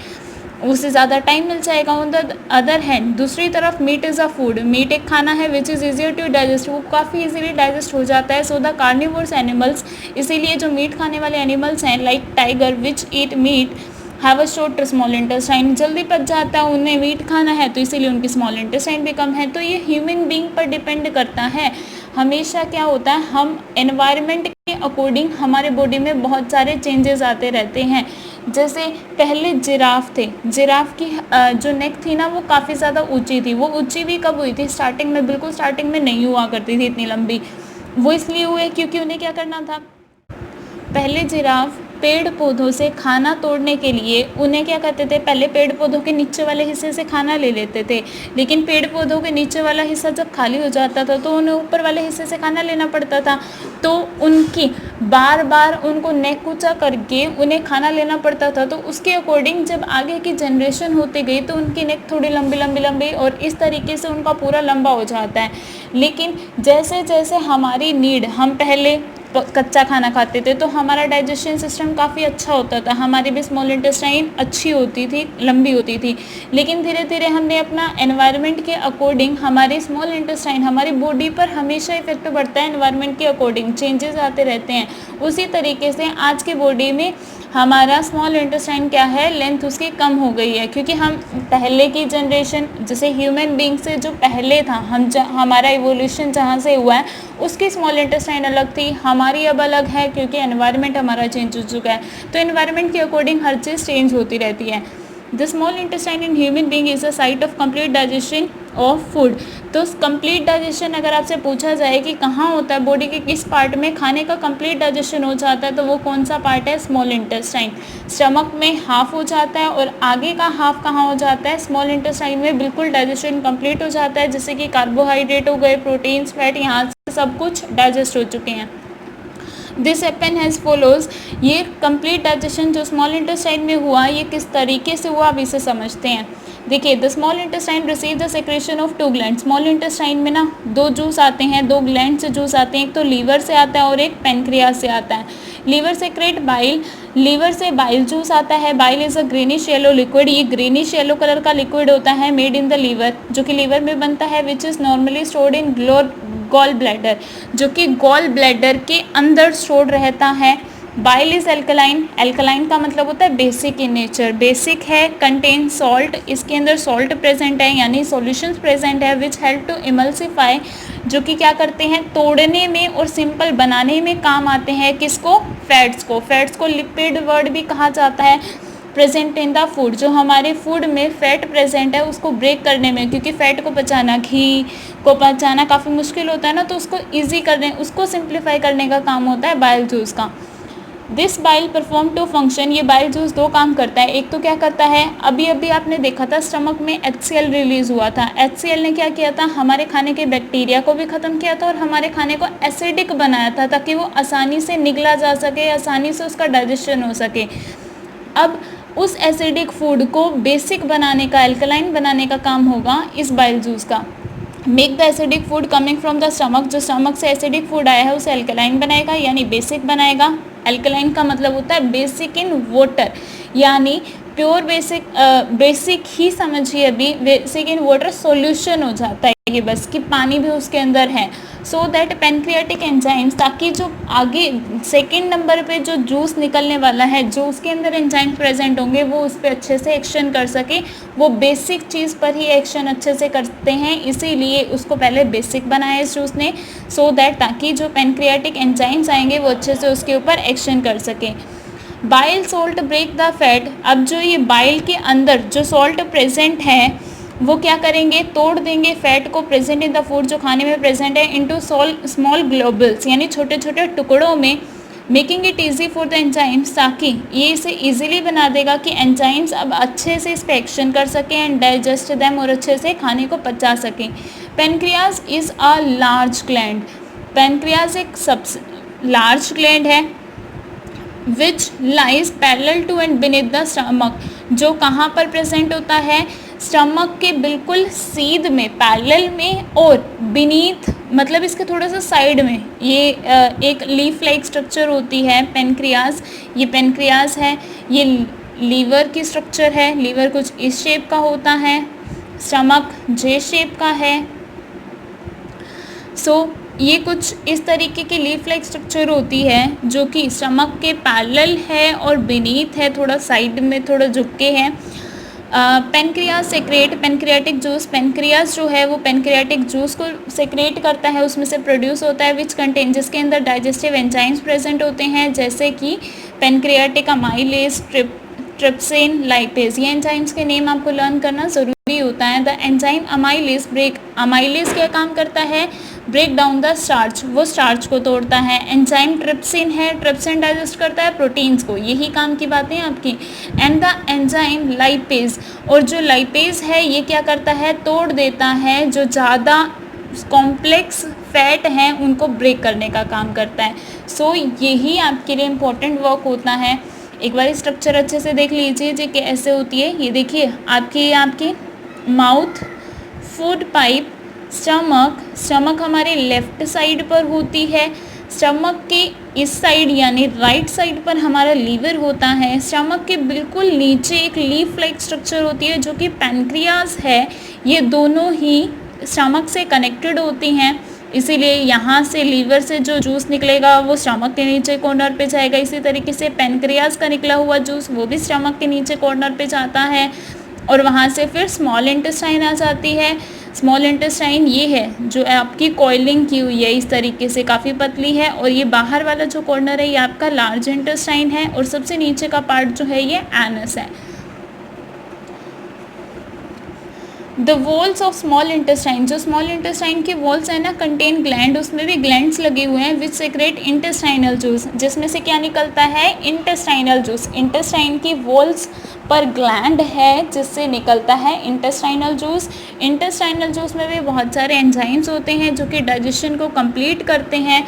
उसे ज़्यादा टाइम मिल जाएगा। ऑन द अदर हैंड दूसरी तरफ meat is a food, meat एक खाना है which is easier to digest, वो काफ़ी इजीली डाइजेस्ट हो जाता है। सो द कार्निवोर्स एनिमल्स, इसीलिए जो मीट खाने वाले एनिमल्स हैं like tiger which eat meat have a short small intestine, जल्दी पच जाता है, उन्हें मीट खाना है तो इसीलिए उनकी स्मॉल इंटेस्टाइन भी कम है। तो ये ह्यूमन बींग पर डिपेंड करता है। हमेशा क्या होता है, हम एनवायरनमेंट के अकॉर्डिंग हमारे बॉडी में बहुत सारे चेंजेस आते रहते हैं। जैसे पहले जिराफ थे, जिराफ की जो नेक थी ना वो काफ़ी ज़्यादा ऊंची थी। वो ऊंची भी कब हुई थी, स्टार्टिंग में, बिल्कुल स्टार्टिंग में नहीं हुआ करती थी इतनी लंबी। वो इसलिए हुए क्योंकि उन्हें क्या करना था, पहले जिराफ पेड़ पौधों से खाना तोड़ने के लिए उन्हें क्या करते थे, पहले पेड़ पौधों के नीचे वाले हिस्से से खाना ले लेते थे, लेकिन पेड़ पौधों के नीचे वाला हिस्सा जब खाली हो जाता था तो उन्हें ऊपर वाले हिस्से से खाना लेना पड़ता था। तो उनकी बार बार उनको नेक ऊंचा करके उन्हें खाना लेना पड़ता था। तो उसके अकॉर्डिंग जब आगे की जनरेशन होती गई तो उनकी नेक थोड़ी लंबी लंबी लंबी और इस तरीके से उनका पूरा लंबा हो जाता है। लेकिन जैसे जैसे हमारी नीड, हम पहले कच्चा खाना खाते थे तो हमारा डाइजेशन सिस्टम काफ़ी अच्छा होता था, हमारी भी स्मॉल इंटेस्टाइन अच्छी होती थी, लंबी होती थी। लेकिन धीरे धीरे हमने अपना एनवायरनमेंट के अकॉर्डिंग हमारी स्मॉल इंटेस्टाइन, हमारी बॉडी पर हमेशा इफेक्ट पड़ता है, एनवायरनमेंट के अकॉर्डिंग चेंजेस आते रहते हैं। उसी तरीके से आज की बॉडी में हमारा स्मॉल इंटेस्टाइन क्या है, लेंथ उसकी कम हो गई है, क्योंकि हम पहले की जनरेशन जैसे ह्यूमन बींग से जो पहले था, हमारा इवोल्यूशन जहाँ से हुआ है उसकी स्मॉल इंटेस्टाइन अलग थी, हमारी अब अलग है क्योंकि एनवायरनमेंट हमारा चेंज हो चुका है। तो एनवायरनमेंट के अकॉर्डिंग हर चीज़ चेंज होती रहती है। The small intestine in human being is a site of complete digestion of food. तो कंप्लीट डाइजेशन अगर आपसे पूछा जाए कि कहाँ होता है, बॉडी के किस पार्ट में खाने का कंप्लीट डाइजेशन हो जाता है, तो वो कौन सा पार्ट है, स्मॉल इंटेस्टाइन। स्टमक में हाफ हो जाता है और आगे का हाफ कहाँ हो जाता है, स्मॉल इंटेस्टाइन में बिल्कुल डाइजेशन कंप्लीट हो जाता है, जैसे कि कार्बोहाइड्रेट हो गए, प्रोटीन्स, फैट, यहाँ से सब कुछ डाइजेस्ट हो चुके हैं। दिस हैपन हैज़ फॉलोज, ये कंप्लीट डाइजेशन जो स्मॉल इंटेस्टाइन में हुआ ये किस तरीके से हुआ अब इसे समझते हैं। देखिए, the small intestine receive the secretion of 2 gland. Small intestine में ना 2 जूस आते हैं, 2 ग्लैंड से जूस आते हैं, एक तो लीवर से आता है और एक पेनक्रियास से आता है। लीवर सेक्रेट बाइल, लीवर से बाइल जूस आता है। Bile is a greenish yellow liquid, ये ग्रीनिश येलो कलर का लिक्विड होता है, मेड इन द लीवर, जो कि लीवर में बनता है, which is normally stored in gall bladder, जो कि गॉल ब्लैडर के अंदर स्टोर्ड रहता है। बाइल इज एल्कलाइन, एल्कलाइन का मतलब होता है बेसिक इन नेचर, बेसिक है, कंटेन सॉल्ट, इसके अंदर सॉल्ट प्रेजेंट है यानी सॉल्यूशंस प्रेजेंट है, विच हेल्प टू इमल्सिफाई, जो कि क्या करते हैं, तोड़ने में और सिंपल बनाने में काम आते हैं, किसको, फैट्स को। फैट्स को लिपिड वर्ड भी कहा जाता है। प्रेजेंट इन द फूड, जो हमारे फूड में फैट प्रेजेंट है उसको ब्रेक करने में, क्योंकि फैट को पचाना, घी को पचाना काफ़ी मुश्किल होता है ना, तो उसको ईजी करने, उसको सिंप्लीफाई करने का काम होता है बाइल जूस का। दिस बाइल परफॉर्म 2 फंक्शन, ये बाइल जूस 2 काम करता है। एक तो क्या करता है, अभी अभी आपने देखा था स्टमक में HCl रिलीज हुआ था। HCl ने क्या किया था, हमारे खाने के बैक्टीरिया को भी ख़त्म किया था और हमारे खाने को एसिडिक बनाया था, ताकि वो आसानी से निगला जा सके, आसानी से उसका डाइजेशन हो सके। अब उस एसिडिक फूड को बेसिक बनाने का, एल्कलाइन बनाने का काम होगा इस बाइल जूस का। Make the acidic food coming from the stomach, जो स्टमक से एसिडिक फूड आया है उसे एल्कलाइन बनाएगा यानी बेसिक बनाएगा। एल्कलाइन का मतलब होता है बेसिक इन वाटर, यानी प्योर बेसिक, बेसिक ही समझिए, अभी बेसिक इन वाटर सॉल्यूशन हो जाता है ये, बस कि पानी भी उसके अंदर है। सो दैट पेनक्रियाटिक एंजाइम्स, ताकि जो आगे सेकेंड नंबर पे जो जूस निकलने वाला है, जो उसके अंदर एंजाइम प्रेजेंट होंगे वो उस पर अच्छे से एक्शन कर सके, वो बेसिक चीज़ पर ही एक्शन अच्छे से करते हैं, इसीलिए उसको पहले बेसिक बनाया इस जूस ने, सो दैट ताकि जो पेनक्रियाटिक एंजाइम्स आएंगे वो अच्छे से उसके ऊपर एक्शन कर सकें। Bile salt break the fat, अब जो ये बाइल के अंदर जो सॉल्ट प्रेजेंट है वो क्या करेंगे, तोड़ देंगे फैट को प्रेजेंट इन द फूड, जो खाने में प्रेजेंट है, इनटू स्मॉल ग्लोबल्स, यानी छोटे छोटे टुकड़ों में, making it easy for the enzymes, ताकि ये इसे ईजिली बना देगा कि एंजाइम्स अब अच्छे से इस पर एक्शन कर सकें एंड डाइजेस्ट दैम, और अच्छे से खाने को पचा सकें। Pancreas is a large gland, pancreas एक सब लार्ज ग्लैंड है which lies parallel to and beneath the stomach, जो कहाँ पर प्रेजेंट होता है, स्टमक के बिल्कुल सीध में, पैरेलल में, और बीनीथ मतलब इसके थोड़ा सा साइड में ये एक लीफ लाइक स्ट्रक्चर होती है पेनक्रियाज। ये पेनक्रियाज है, ये लीवर की स्ट्रक्चर है, लीवर कुछ इस शेप का होता है, स्टमक जे शेप का है। ये कुछ इस तरीके की लीफ लाइक स्ट्रक्चर होती है जो कि स्टमक के पैरेलल है और बीनीथ है, थोड़ा साइड में थोड़ा झुक के है। Pancreas secrete pancreatic juice, pancreas जो है वो पेनक्रियाटिक जूस को सेक्रेट करता है, उसमें से प्रोड्यूस होता है, विच कंटेन, जिसके अंदर डाइजेस्टिव एंजाइम्स प्रेजेंट होते हैं, जैसे कि पेनक्रियाटिक अमाइलेज, ट्रिप्सिन, लाइपेज। ये एंजाइम्स के नेम आपको लर्न करना ज़रूरी होता है। The enzyme amylase break, amylase क्या काम करता है, ब्रेक डाउन द स्टार्च, वो स्टार्च को तोड़ता है। एंजाइम ट्रिप्सिन है, ट्रिप्सिन डाइजेस्ट करता है प्रोटीन्स को, यही काम की बातें आपकी। एंड द एंजाइम लाइपेज, और जो लाइपेज है ये क्या करता है, तोड़ देता है जो ज़्यादा कॉम्प्लेक्स फैट हैं उनको ब्रेक करने का काम करता है। यही आपके लिए इम्पोर्टेंट वर्क होता है। एक बार स्ट्रक्चर अच्छे से देख लीजिए जी कैसे होती है। ये देखिए आपकी माउथ, फूड पाइप, स्टमक हमारे लेफ्ट साइड पर होती है, स्टमक के इस साइड यानी राइट साइड पर हमारा लीवर होता है। स्टमक के बिल्कुल नीचे एक लीफ लाइक स्ट्रक्चर होती है जो कि पैनक्रियाज है। ये दोनों ही स्टमक से कनेक्टेड होती हैं, इसीलिए यहाँ से लीवर से जो जूस निकलेगा वो स्टमक के नीचे कॉर्नर पे जाएगा। इसी तरीके से पैनक्रियाज का निकला हुआ जूस वो भी स्टमक के नीचे कॉर्नर पे जाता है, और वहाँ से फिर स्मॉल इंटेस्टाइन आ जाती है। स्मॉल इंटेस्टाइन ये है जो आपकी कॉइलिंग की हुई है, इस तरीके से काफ़ी पतली है, और ये बाहर वाला जो कॉर्नर है ये आपका लार्ज इंटेस्टाइन है, और सबसे नीचे का पार्ट जो है ये एनस है। The walls of small intestine, जो स्मॉल इंटेस्टाइन की वॉल्स है ना, कंटेन ग्लैंड, उसमें भी ग्लैंड्स लगे हुए हैं विच सेक्रेट इंटेस्टाइनल जूस, जिसमें से क्या निकलता है, इंटेस्टाइनल जूस। इंटेस्टाइन की वॉल्स पर ग्लैंड है जिससे निकलता है इंटेस्टाइनल जूस। इंटेस्टाइनल जूस में भी बहुत सारे एंजाइम्स होते हैं जो कि डाइजेशन को कंप्लीट करते हैं,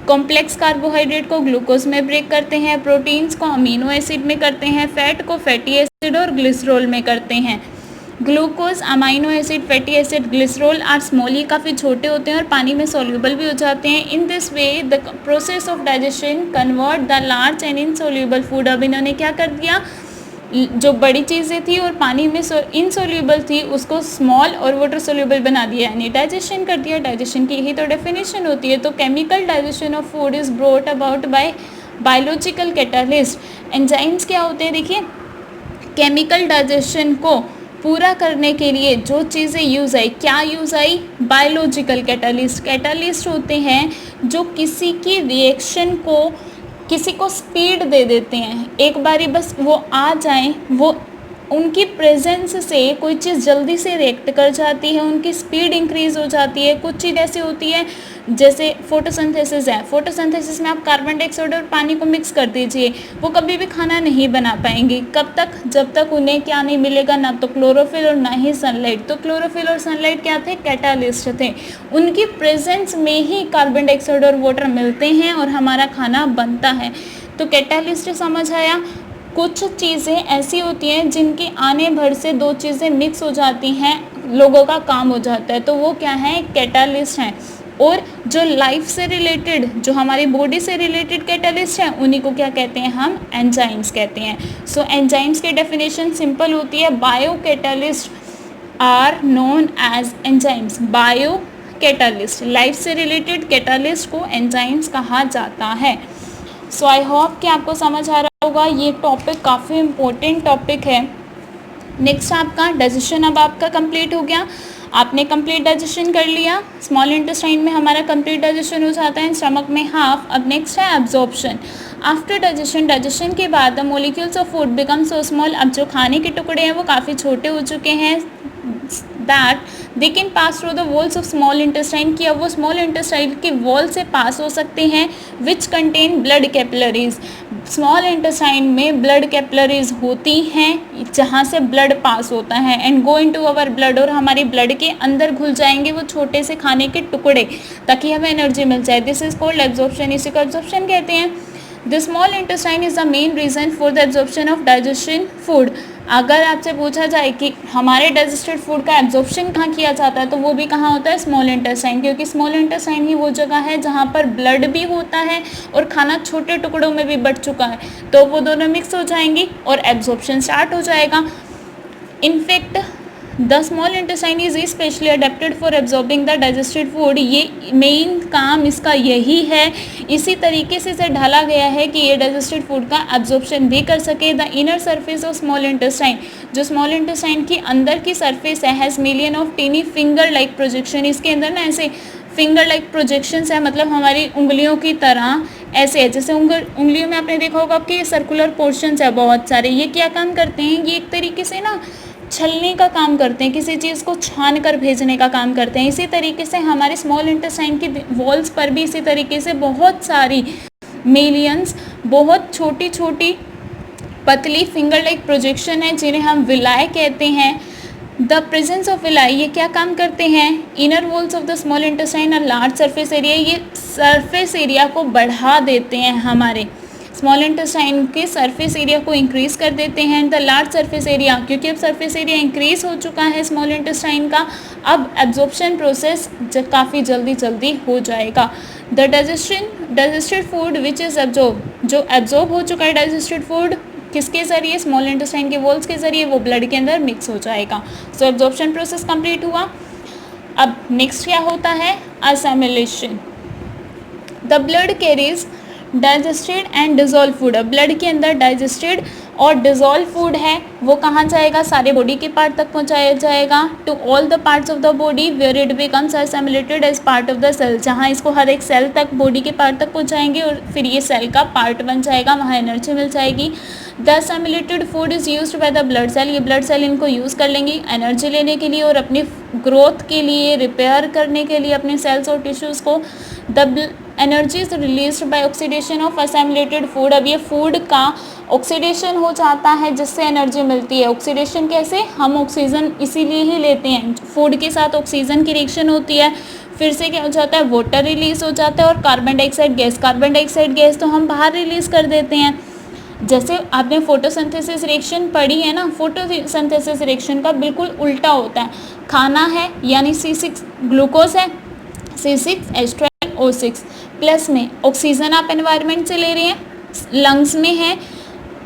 कॉम्प्लेक्स कार्बोहाइड्रेट को ग्लूकोज में ब्रेक करते हैं, प्रोटीन्स को अमीनो एसिड में करते हैं, फैट को फैटी एसिड और ग्लिसरॉल में करते हैं। Glucose, amino acid, fatty acid, glycerol are small, ये काफ़ी छोटे होते हैं और पानी में सोल्यूबल भी हो जाते हैं। In this way the process of digestion convert the large and insoluble food, अब इन्होंने क्या कर दिया, जो बड़ी चीज़ें थी और पानी में इनसोल्यूबल थी उसको स्मॉल और वाटर सोल्यूबल बना दिया, यानी डाइजेशन कर दिया। डाइजेशन की यही तो डेफिनेशन होती है। तो chemical digestion of food is brought about by biological catalyst. Enzymes क्या होते हैं, देखिए केमिकल डाइजेशन को पूरा करने के लिए जो चीज़ें यूज़ आई, क्या यूज़ आई, बायोलॉजिकल कैटालिस्ट। कैटालिस्ट होते हैं जो किसी की रिएक्शन को, किसी को स्पीड दे देते हैं, एक बारी बस वो आ जाएं, वो उनकी प्रेजेंस से कोई चीज़ जल्दी से रिएक्ट कर जाती है, उनकी स्पीड इंक्रीज़ हो जाती है। कुछ चीज़ ऐसी होती है जैसे फोटोसिंथेसिस है, फोटोसिंथेसिस में आप कार्बन डाइऑक्साइड और पानी को मिक्स कर दीजिए, वो कभी भी खाना नहीं बना पाएंगी। कब तक, जब तक उन्हें क्या नहीं मिलेगा, ना तो क्लोरोफिल और ना ही सनलाइट। तो क्लोरोफिल और सनलाइट क्या थे, कैटालिस्ट थे, उनकी प्रेजेंस में ही कार्बन डाइऑक्साइड और वाटर मिलते हैं और हमारा खाना बनता है। तो कैटालिस्ट समझ आया। कुछ चीज़ें ऐसी होती हैं जिनके आने भर से दो चीज़ें मिक्स हो जाती हैं, लोगों का काम हो जाता है, तो वो क्या है, कैटालिस्ट हैं। और जो लाइफ से रिलेटेड, जो हमारी बॉडी से रिलेटेड कैटालिस्ट हैं, उन्हीं को क्या कहते हैं, हम एंजाइम्स कहते हैं। सो एंजाइम्स की डेफिनेशन सिंपल होती है, bio catalyst are known as enzymes. Bio catalyst, life से रिलेटेड कैटालिस्ट को एंजाइम्स कहा जाता है। सो आई होप कि आपको समझ आ रहा होगा। ये टॉपिक काफ़ी इम्पोर्टेंट टॉपिक है। नेक्स्ट आपका डाइजेशन अब आपका कंप्लीट हो गया, आपने कंप्लीट डाइजेशन कर लिया। स्मॉल इंटेस्टाइन में हमारा कंप्लीट डाइजेशन हो जाता है, स्टमक में हाफ। अब नेक्स्ट है एब्जॉर्प्शन। आफ्टर डाइजेशन, डाइजेशन के बाद the molecules of food become so small, अब जो खाने के टुकड़े हैं वो काफ़ी छोटे हो चुके हैं, that they can pass through the walls of small intestine, कि अब वो स्मॉल इंटेस्टाइन के वॉल से पास हो सकते हैं, which contain blood capillaries, small intestine में ब्लड कैपिलरीज होती हैं जहाँ से ब्लड पास होता है, and go into our blood, और हमारी ब्लड के अंदर घुल जाएंगे वो छोटे से खाने के टुकड़े, ताकि हमें एनर्जी मिल जाए। दिस इज कॉल्ड एब्जॉर्प्शन, इसी को एब्जॉर्प्शन कहते हैं। The small intestine is the main region for the absorption of digestion food. अगर आपसे पूछा जाए कि हमारे डाइजेस्टेड फूड का एब्जॉर्प्शन कहाँ किया जाता है, तो वो भी कहाँ होता है, स्मॉल इंटेस्टाइन, क्योंकि स्मॉल इंटेस्टाइन ही वो जगह है जहाँ पर ब्लड भी होता है और खाना छोटे टुकड़ों में भी बट चुका है, तो वो दोनों मिक्स हो जाएंगी और एब्जॉर्प्शन स्टार्ट हो जाएगा। In fact the small intestine is specially adapted for absorbing the digested food, ये मेन काम इसका यही है, इसी तरीके से इसे ढाला गया है कि ये डाइजेस्टेड फूड का एब्जॉर्प्शन भी कर सके। The inner surface of small intestine, जो स्मॉल इंटेस्टाइन की अंदर की सरफेस है, has million of tiny finger like projection, इसके अंदर ना ऐसे फिंगर लाइक प्रोजेक्शंस है, मतलब हमारी उंगलियों की तरह ऐसे है, जैसे उंगलियों में आपने देखा होगा कि सर्कुलर पोर्शंस है बहुत सारे, ये क्या काम करते हैं, ये एक तरीके से ना छलने का काम करते हैं, किसी चीज़ को छान कर भेजने का काम करते हैं। इसी तरीके से हमारे स्मॉल इंटेस्टाइन की वॉल्स पर भी इसी तरीके से बहुत सारी मिलियंस बहुत छोटी छोटी पतली फिंगर लाइक प्रोजेक्शन है, जिन्हें हम विलाय कहते हैं। द प्रेजेंस ऑफ विलाई, ये क्या काम करते हैं, inner walls of the small intestine और लार्ज सरफेस एरिया, ये सरफेस एरिया को बढ़ा देते हैं, हमारे स्मॉल इंटेस्टाइन के सरफेस एरिया को इंक्रीज कर देते हैं। द लार्ज सरफेस एरिया, क्योंकि अब सरफेस एरिया इंक्रीज हो चुका है स्मॉल इंटेस्टाइन का, अब एब्जॉर्प्शन प्रोसेस काफ़ी जल्दी हो जाएगा। The digested food which is absorb, जो एब्जॉर्ब हो चुका है डाइजेस्टेड फूड किसके ज़रिए, स्मॉल इंटेस्टाइन के वॉल्स के ज़रिए, वो ब्लड के अंदर मिक्स हो जाएगा। सो एब्जॉर्प्शन प्रोसेस कंप्लीट हुआ। अब नेक्स्ट क्या होता है, assimilation. The blood carries digested and dissolved food, blood के अंदर डाइजेस्टेड और डिजोल्व फूड है, वो कहाँ जाएगा, सारे बॉडी के पार्ट तक पहुँचाया जाएगा, to all the parts of the body where it becomes assimilated as part of the cell, जहाँ इसको हर एक सेल तक, बॉडी के पार्ट तक पहुँचाएंगे और फिर ये सेल का पार्ट बन जाएगा, वहाँ एनर्जी मिल जाएगी। The assimilated food is used by the blood cell, ये ब्लड सेल इनको यूज़ कर लेंगी एनर्जी लेने के लिए और अपनी ग्रोथ के लिए, रिपेयर करने के लिए अपने सेल्स और टिश्यूज़ को। The energy is released by oxidation of assimilated food, अब ये फूड का ऑक्सीडेशन हो जाता है जिससे एनर्जी मिलती है। ऑक्सीडेशन कैसे, हम ऑक्सीजन इसीलिए ही लेते हैं, फूड के साथ ऑक्सीजन की रिएक्शन होती है, फिर से क्या हो जाता है, वाटर रिलीज हो जाता है और कार्बन डाइऑक्साइड गैस तो हम बाहर रिलीज कर देते हैं। जैसे आपने फोटोसिंथेसिस रिएक्शन पढ़ी है ना, फोटोसिंथेसिस रिएक्शन का बिल्कुल उल्टा होता है, खाना है यानी C6 ग्लूकोज है, C6H12O6 प्लस में ऑक्सीजन आप एनवायरनमेंट से ले रहे हैं, लंग्स में है,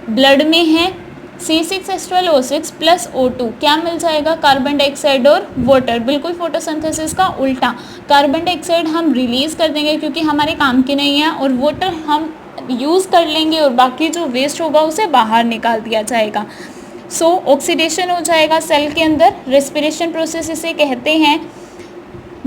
ब्लड में है, C6H12O6 प्लस O2 क्या मिल जाएगा, कार्बन डाइऑक्साइड और वाटर, बिल्कुल फोटोसिंथेसिस का उल्टा। कार्बन डाइऑक्साइड हम रिलीज कर देंगे क्योंकि हमारे काम की नहीं है, और वाटर हम यूज़ कर लेंगे और बाकी जो वेस्ट होगा उसे बाहर निकाल दिया जाएगा। सो ऑक्सीडेशन हो जाएगा सेल के अंदर, रेस्पिरेशन प्रोसेस इसे कहते हैं।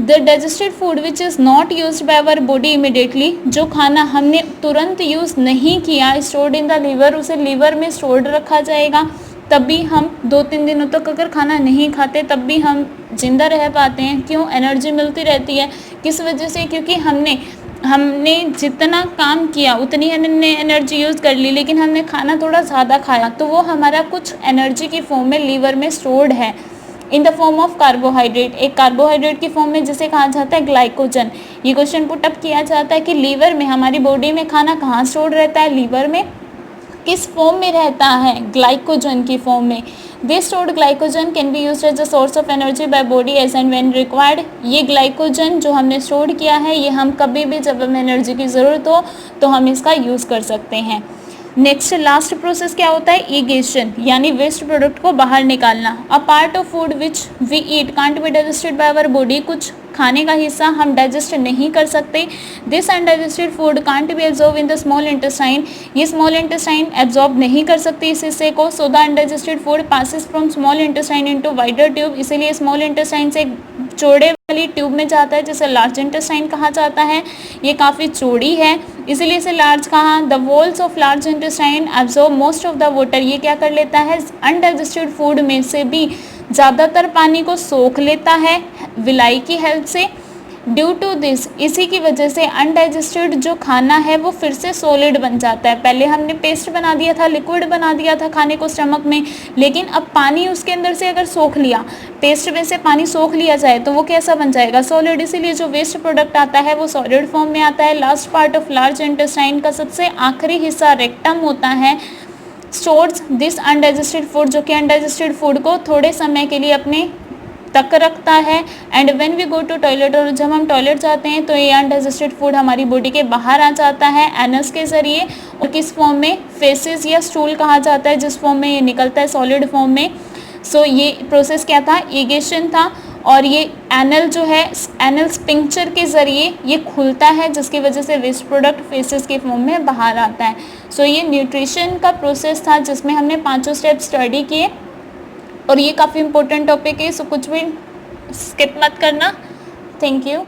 The digested food which is not used by our body immediately, जो खाना हमने तुरंत यूज़ नहीं किया, स्टोर्ड इन द लीवर, उसे लीवर में स्टोर्ड रखा जाएगा, तब भी हम 2-3 दिनों तक अगर खाना नहीं खाते तब भी हम जिंदा रह पाते हैं। क्यों, एनर्जी मिलती रहती है, किस वजह से, क्योंकि हमने जितना काम किया उतनी हमने एनर्जी यूज़ कर ली, लेकिन हमने खाना थोड़ा ज़्यादा खाया तो वो हमारा कुछ एनर्जी की फॉर्म में लीवर में स्टोर्ड है, in the form of carbohydrate, एक कार्बोहाइड्रेट की फॉर्म में जिसे कहा जाता है ग्लाइकोजन। ये क्वेश्चन पुटअप किया जाता है कि लीवर में, हमारी बॉडी में खाना कहाँ स्टोर्ड रहता है, लीवर में, किस फॉर्म में रहता है, ग्लाइकोजन की फॉर्म में। This stored glycogen can be used as a source of energy by body as and when required. ये ग्लाइकोजन जो हमने स्टोर किया है, ये हम कभी भी जब हमें एनर्जी की ज़रूरत हो तो हम इसका यूज़ कर सकते हैं। नेक्स्ट लास्ट प्रोसेस क्या होता है, ईगेशन, यानी वेस्ट प्रोडक्ट को बाहर निकालना। A part of food which we eat can't be digested by our body, कुछ खाने का हिस्सा हम डाइजेस्ट नहीं कर सकते। This undigested food can't be absorb in the small intestine, ये स्मॉल इंटेस्टाइन एब्जॉर्ब नहीं कर सकती इस हिस्से को। So the undigested food passes from small intestine into wider tube, इसीलिए स्मॉल इंटेस्टाइन से चौड़े वाली ट्यूब में जाता है जिसे लार्ज इंटेस्टाइन कहा जाता है। ये काफ़ी चौड़ी है इसीलिए इसे लार्ज कहा। The walls of large intestine absorb most of the water, ये क्या कर लेता है, अनडाइजेस्टेड फूड में से भी ज़्यादातर पानी को सोख लेता है विलाई की हेल्प से। ड्यू टू दिस, इसी की वजह से अनडाइजेस्टेड जो खाना है वो फिर से सॉलिड बन जाता है। पहले हमने पेस्ट बना दिया था, लिक्विड बना दिया था खाने को स्टमक में, लेकिन अब पानी उसके अंदर से अगर सोख लिया, पेस्ट में से पानी सोख लिया जाए तो वो कैसा बन जाएगा, सॉलिड। इसीलिए जो वेस्ट प्रोडक्ट आता है वो सॉलिड फॉर्म में आता है। Last part of large intestine का सबसे आखिरी हिस्सा रेक्टम होता है, स्टोर्स दिस अनडाइजेस्टेड फूड, जो कि अनडाइजेस्टेड फूड को थोड़े समय के लिए अपने तक रखता है। And when we go to toilet, और जब हम टॉयलेट जाते हैं तो ये अनडाइजेस्टेड फूड हमारी बॉडी के बाहर आ जाता है एनस के जरिए, और किस फॉर्म में, फेसेस या स्टूल कहा जाता है, जिस फॉर्म में ये निकलता है सॉलिड फॉर्म में। सो ये प्रोसेस क्या था, ईगेशन था, और ये एनल जो है, एनल स्पिंक्चर के ज़रिए ये खुलता है, जिसकी वजह से वेस्ट प्रोडक्ट फेसेस के फॉर्म में बाहर आता है। सो ये न्यूट्रिशन का प्रोसेस था जिसमें हमने 5 स्टेप स्टडी किए, और ये काफ़ी इंपॉर्टेंट टॉपिक है, सो कुछ भी स्किप मत करना। Thank you.